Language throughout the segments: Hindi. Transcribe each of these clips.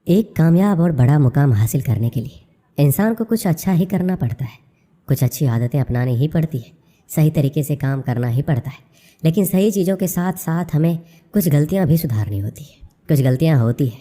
एक कामयाब और बड़ा मुकाम हासिल करने के लिए इंसान को कुछ अच्छा ही करना पड़ता है। कुछ अच्छी आदतें अपनानी ही पड़ती है, सही तरीके से काम करना ही पड़ता है। लेकिन सही चीज़ों के साथ साथ हमें कुछ गलतियां भी सुधारनी होती है। कुछ गलतियां होती है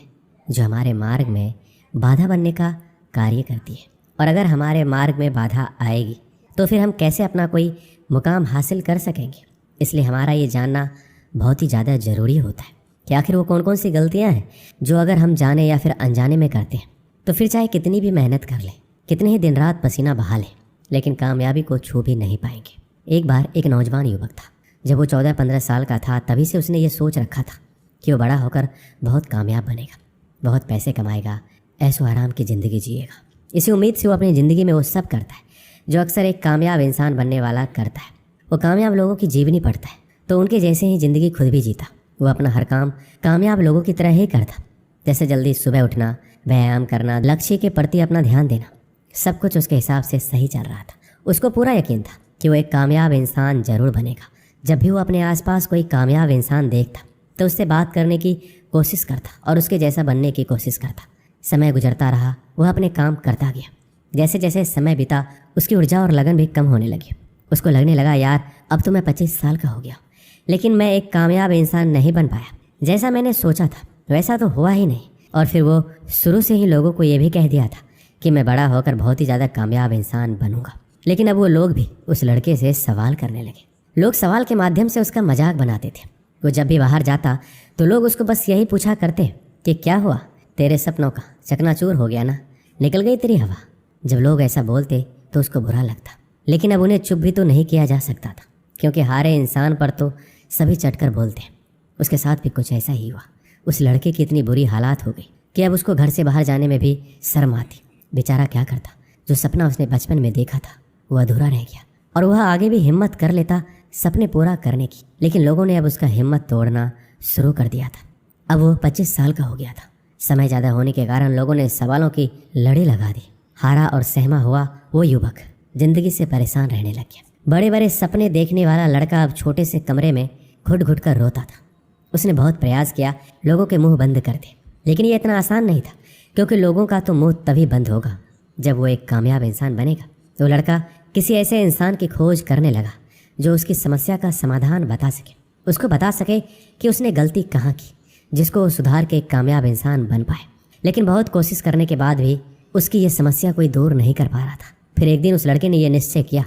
जो हमारे मार्ग में बाधा बनने का कार्य करती है। और अगर हमारे मार्ग में बाधा आएगी तो फिर हम कैसे अपना कोई मुकाम हासिल कर सकेंगे। इसलिए हमारा ये जानना बहुत ही ज़्यादा ज़रूरी होता है कि आखिर वो कौन कौन सी गलतियां हैं जो अगर हम जाने या फिर अनजाने में करते हैं तो फिर चाहे कितनी भी मेहनत कर लें, कितने ही दिन रात पसीना बहा लें, लेकिन कामयाबी को छू भी नहीं पाएंगे। एक बार एक नौजवान युवक था। जब वो 14-15 साल का था तभी से उसने ये सोच रखा था कि वो बड़ा होकर बहुत कामयाब बनेगा, बहुत पैसे कमाएगा, ऐशो आराम की ज़िंदगी जिएगा। इसी उम्मीद से वो अपनी ज़िंदगी में वो सब करता है जो अक्सर एक कामयाब इंसान बनने वाला करता है। वो कामयाब लोगों की जीवनी पढ़ता है तो उनके जैसे ही ज़िंदगी खुद भी जीता। वो अपना हर काम कामयाब लोगों की तरह ही करता, जैसे जल्दी सुबह उठना, व्यायाम करना, लक्ष्य के प्रति अपना ध्यान देना। सब कुछ उसके हिसाब से सही चल रहा था। उसको पूरा यकीन था कि वो एक कामयाब इंसान जरूर बनेगा। जब भी वो अपने आसपास कोई कामयाब इंसान देखता तो उससे बात करने की कोशिश करता और उसके जैसा बनने की कोशिश करता। समय गुजरता रहा, वह अपने काम करता गया। जैसे जैसे समय बीता उसकी ऊर्जा और लगन भी कम होने लगी। उसको लगने लगा, यार अब तो मैं 25 साल का हो गया, लेकिन मैं एक कामयाब इंसान नहीं बन पाया। जैसा मैंने सोचा था वैसा तो हुआ ही नहीं। और फिर वो शुरू से ही लोगों को ये भी कह दिया था कि मैं बड़ा होकर बहुत ही ज़्यादा कामयाब इंसान बनूंगा। लेकिन अब वो लोग भी उस लड़के से सवाल करने लगे। लोग सवाल के माध्यम से उसका मजाक बनाते थे। वो जब भी बाहर जाता तो लोग उसको बस यही पूछा करते कि क्या हुआ, तेरे सपनों का चकनाचूर हो गया ना, निकल गई तेरी हवा। जब लोग ऐसा बोलते तो उसको बुरा लगता, लेकिन अब उन्हें चुप भी तो नहीं किया जा सकता था, क्योंकि हारे इंसान पर तो सभी चटकर बोलते हैं। उसके साथ भी कुछ ऐसा ही हुआ। उस लड़के की इतनी बुरी हालात हो गई कि अब उसको घर से बाहर जाने में भी शर्म आती। बेचारा क्या करता, जो सपना उसने बचपन में देखा था वो अधूरा रह गया और वह आगे भी हिम्मत कर लेता सपने पूरा करने की। लेकिन लोगों ने अब उसका हिम्मत तोड़ना शुरू कर दिया था। अब वो 25 साल का हो गया था। समय ज़्यादा होने के कारण लोगों ने सवालों की लड़ी लगा दी। हारा और सहमा हुआ वो युवक जिंदगी से परेशान रहने लग गया। बड़े बड़े सपने देखने वाला लड़का अब छोटे से कमरे में घुट घुट कर रोता था। उसने बहुत प्रयास किया लोगों के मुंह बंद कर दे, लेकिन ये इतना आसान नहीं था, क्योंकि लोगों का तो मुंह तभी बंद होगा जब वो एक कामयाब इंसान बनेगा। तो लड़का किसी ऐसे इंसान की खोज करने लगा जो उसकी समस्या का समाधान बता सके, उसको बता सके कि उसने गलती कहाँ की, जिसको वो सुधार के एक कामयाब इंसान बन पाए। लेकिन बहुत कोशिश करने के बाद भी उसकी ये समस्या कोई दूर नहीं कर पा रहा था। फिर एक दिन उस लड़के ने यह निश्चय किया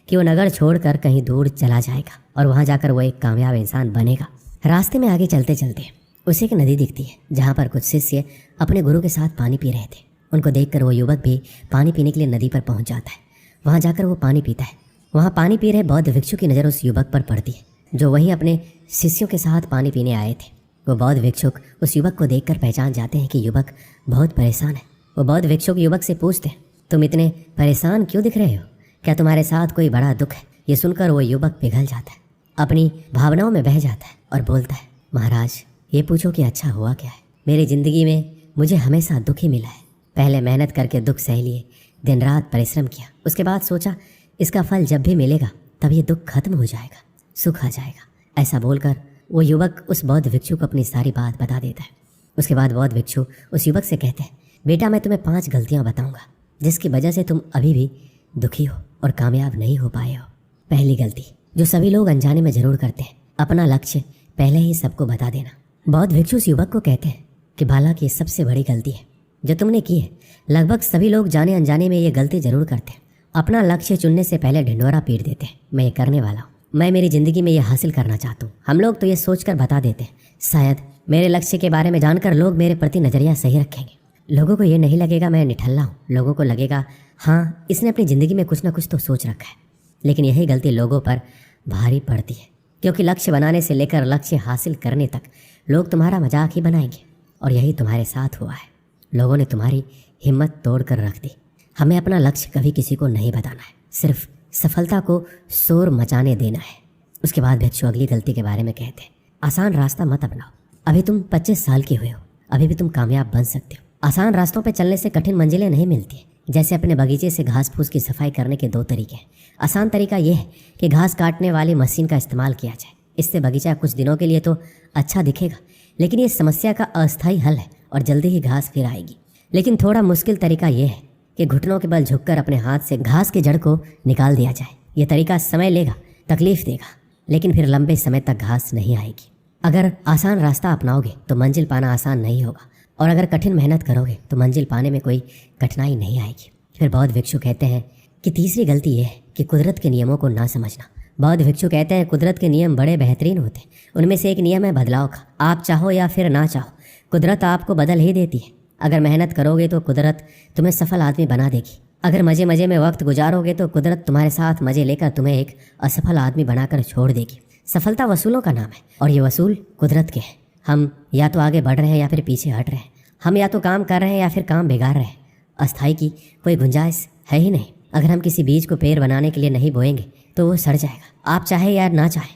कि वो नगर छोड़कर कहीं दूर चला जाएगा और वहाँ जाकर वो एक कामयाब इंसान बनेगा। रास्ते में आगे चलते चलते उसे एक नदी दिखती है जहाँ पर कुछ शिष्य अपने गुरु के साथ पानी पी रहे थे। उनको देखकर वो युवक भी पानी पीने के लिए नदी पर पहुँच जाता है। वहाँ जाकर वो पानी पीता है। वहाँ पानी पी रहे बौद्ध भिक्षु की नज़र उस युवक पर पड़ती है जो वहीं अपने शिष्यों के साथ पानी पीने आए थे। वो बौद्ध भिक्षुक उस युवक को देखकर पहचान जाते हैं कि युवक बहुत परेशान है। वो बौद्ध भिक्षुक युवक से पूछते हैं, तुम इतने परेशान क्यों दिख रहे हो, क्या तुम्हारे साथ कोई बड़ा दुख है? ये सुनकर वो युवक पिघल जाता है, अपनी भावनाओं में बह जाता है और बोलता है, महाराज ये पूछो कि अच्छा हुआ क्या है। मेरी ज़िंदगी में मुझे हमेशा दुख ही मिला है। पहले मेहनत करके दुख सह लिए, दिन रात परिश्रम किया, उसके बाद सोचा इसका फल जब भी मिलेगा तब ये दुख खत्म हो जाएगा, सुख आ जाएगा। ऐसा बोलकर वो युवक उस बौद्ध भिक्षु को अपनी सारी बात बता देता है। उसके बाद बौद्ध भिक्षु उस युवक से कहते हैं, बेटा मैं तुम्हें 5 गलतियाँ बताऊँगा जिसकी वजह से तुम अभी भी दुखी हो और कामयाब नहीं हो पाए हो। पहली गलती जो सभी लोग अनजाने में जरूर करते हैं, अपना लक्ष्य पहले ही सबको बता देना। बौद्ध भिक्षु उस युवक को कहते हैं कि बालक ये सबसे बड़ी गलती है जो तुमने की है। लगभग सभी लोग जाने अनजाने में ये गलती जरूर करते हैं। अपना लक्ष्य चुनने से पहले ढिंढोरा पीट देते हैं, मैं ये करने वाला हूँ, मैं मेरी ज़िंदगी में ये हासिल करना चाहता हूँ। हम लोग तो ये सोचकर बता देते हैं शायद मेरे लक्ष्य के बारे में जानकर लोग मेरे प्रति नज़रिया सही रखेंगे। लोगों को ये नहीं लगेगा मैं निठल्ला हूँ, लोगों को लगेगा हाँ इसने अपनी ज़िंदगी में कुछ ना कुछ तो सोच रखा है। लेकिन यही गलती लोगों पर भारी पड़ती है, क्योंकि लक्ष्य बनाने से लेकर लक्ष्य हासिल करने तक लोग तुम्हारा मजाक ही बनाएंगे। और यही तुम्हारे साथ हुआ है। लोगों ने तुम्हारी हिम्मत तोड़ कर रख दी। हमें अपना लक्ष्य कभी किसी को नहीं बताना है, सिर्फ सफलता को शोर मचाने देना है। उसके बाद भिक्षु अगली गलती के बारे में कहते हैं, आसान रास्ता मत अपनाओ। अभी तुम 25 साल के हुए हो, अभी भी तुम कामयाब बन सकते हो। आसान रास्तों पर चलने से कठिन मंजिलें नहीं मिलती। जैसे अपने बगीचे से घास फूस की सफाई करने के 2 तरीके हैं। आसान तरीका यह है कि घास काटने वाली मशीन का इस्तेमाल किया जाए। इससे बगीचा कुछ दिनों के लिए तो अच्छा दिखेगा, लेकिन ये समस्या का अस्थायी हल है और जल्दी ही घास फिर आएगी। लेकिन थोड़ा मुश्किल तरीका यह है कि घुटनों के बल झुककर अपने हाथ से घास की जड़ को निकाल दिया जाए। यह तरीका समय लेगा, तकलीफ देगा, लेकिन फिर लंबे समय तक घास नहीं आएगी। अगर आसान रास्ता अपनाओगे तो मंजिल पाना आसान नहीं होगा, और अगर कठिन मेहनत करोगे तो मंजिल पाने में कोई कठिनाई नहीं आएगी। फिर बौद्ध भिक्षु कहते हैं कि तीसरी गलती यह है कि कुदरत के नियमों को ना समझना। बौद्ध भिक्षु कहते हैं कुदरत के नियम बड़े बेहतरीन होते हैं। उनमें से एक नियम है बदलाव का। आप चाहो या फिर ना चाहो, कुदरत आपको बदल ही देती है। अगर मेहनत करोगे तो कुदरत तुम्हें सफल आदमी बना देगी। अगर मज़े मज़े में वक्त गुजारोगे तो कुदरत तुम्हारे साथ मज़े लेकर तुम्हें एक असफल आदमी बनाकर छोड़ देगी। सफलता वसूलों का नाम है, और ये वसूल कुदरत के हैं। हम या तो आगे बढ़ रहे हैं या फिर पीछे हट रहे हैं। हम या तो काम कर रहे हैं या फिर काम बिगाड़ रहे हैं। अस्थाई की कोई गुंजाइश है ही नहीं। अगर हम किसी बीज को पेड़ बनाने के लिए नहीं बोएंगे तो वो सड़ जाएगा। आप चाहे या ना चाहे,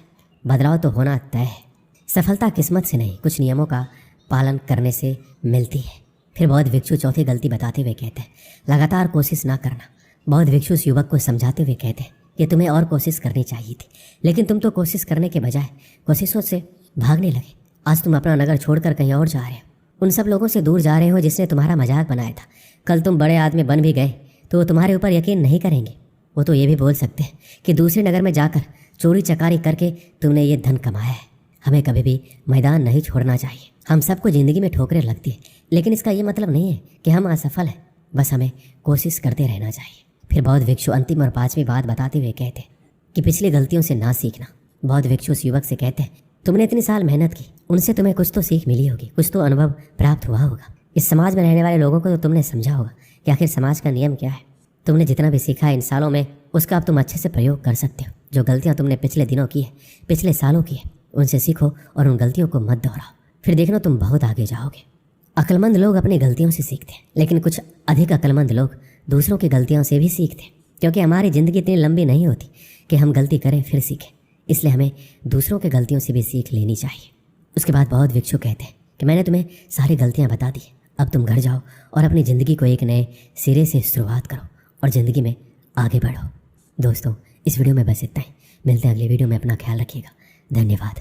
बदलाव तो होना तय है। सफलता किस्मत से नहीं, कुछ नियमों का पालन करने से मिलती है। फिर बौद्ध भिक्षु चौथी गलती बताते हुए कहते हैं लगातार कोशिश ना करना। बौद्ध भिक्षु उस युवक को समझाते हुए कहते हैं कि तुम्हें और कोशिश करनी चाहिए थी, लेकिन तुम तो कोशिश करने के बजाय कोशिशों से भागने लगे। आज तुम अपना नगर छोड़कर कहीं और जा रहे हो। उन सब लोगों से दूर जा रहे हो जिसने तुम्हारा मजाक बनाया था। कल तुम बड़े आदमी बन भी गए तो वो तुम्हारे ऊपर यकीन नहीं करेंगे। वो तो ये भी बोल सकते हैं कि दूसरे नगर में जाकर चोरी चकारी करके तुमने ये धन कमाया है। हमें कभी भी मैदान नहीं छोड़ना चाहिए। हम सबको ज़िंदगी में ठोकरें लगती है, लेकिन इसका ये मतलब नहीं है कि हम असफल हैं। बस हमें कोशिश करते रहना चाहिए। फिर बौद्ध भिक्षु अंतिम और पांचवी बात बताते हुए कहते हैं कि पिछली गलतियों से ना सीखना। बौद्ध भिक्षु उस युवक से कहते हैं तुमने इतनी साल मेहनत की, उनसे तुम्हें कुछ तो सीख मिली होगी, कुछ तो अनुभव प्राप्त हुआ होगा। इस समाज में रहने वाले लोगों को तो तुमने समझा होगा कि आखिर समाज का नियम क्या है। तुमने जितना भी सीखा इन सालों में उसका अब तुम अच्छे से प्रयोग कर सकते हो। जो गलतियाँ तुमने पिछले दिनों की है, पिछले सालों की है, उनसे सीखो और उन गलतियों को मत दोहराओ। फिर देखना तुम बहुत आगे जाओगे। अक्लमंद लोग अपनी गलतियों से सीखते हैं, लेकिन कुछ अधिक अक्लमंद लोग दूसरों की गलतियों से भी सीखते हैं, क्योंकि हमारी ज़िंदगी इतनी लंबी नहीं होती कि हम गलती करें फिर सीखें। इसलिए हमें दूसरों की गलतियों से भी सीख लेनी चाहिए। उसके बाद बौद्ध भिक्षु कहते हैं कि मैंने तुम्हें सारी गलतियाँ बता दी, अब तुम घर जाओ और अपनी ज़िंदगी को एक नए सिरे से शुरुआत करो और ज़िंदगी में आगे बढ़ो। दोस्तों, इस वीडियो में बस इतना ही। मिलते हैं अगले वीडियो में। अपना ख्याल रखिएगा। धन्यवाद।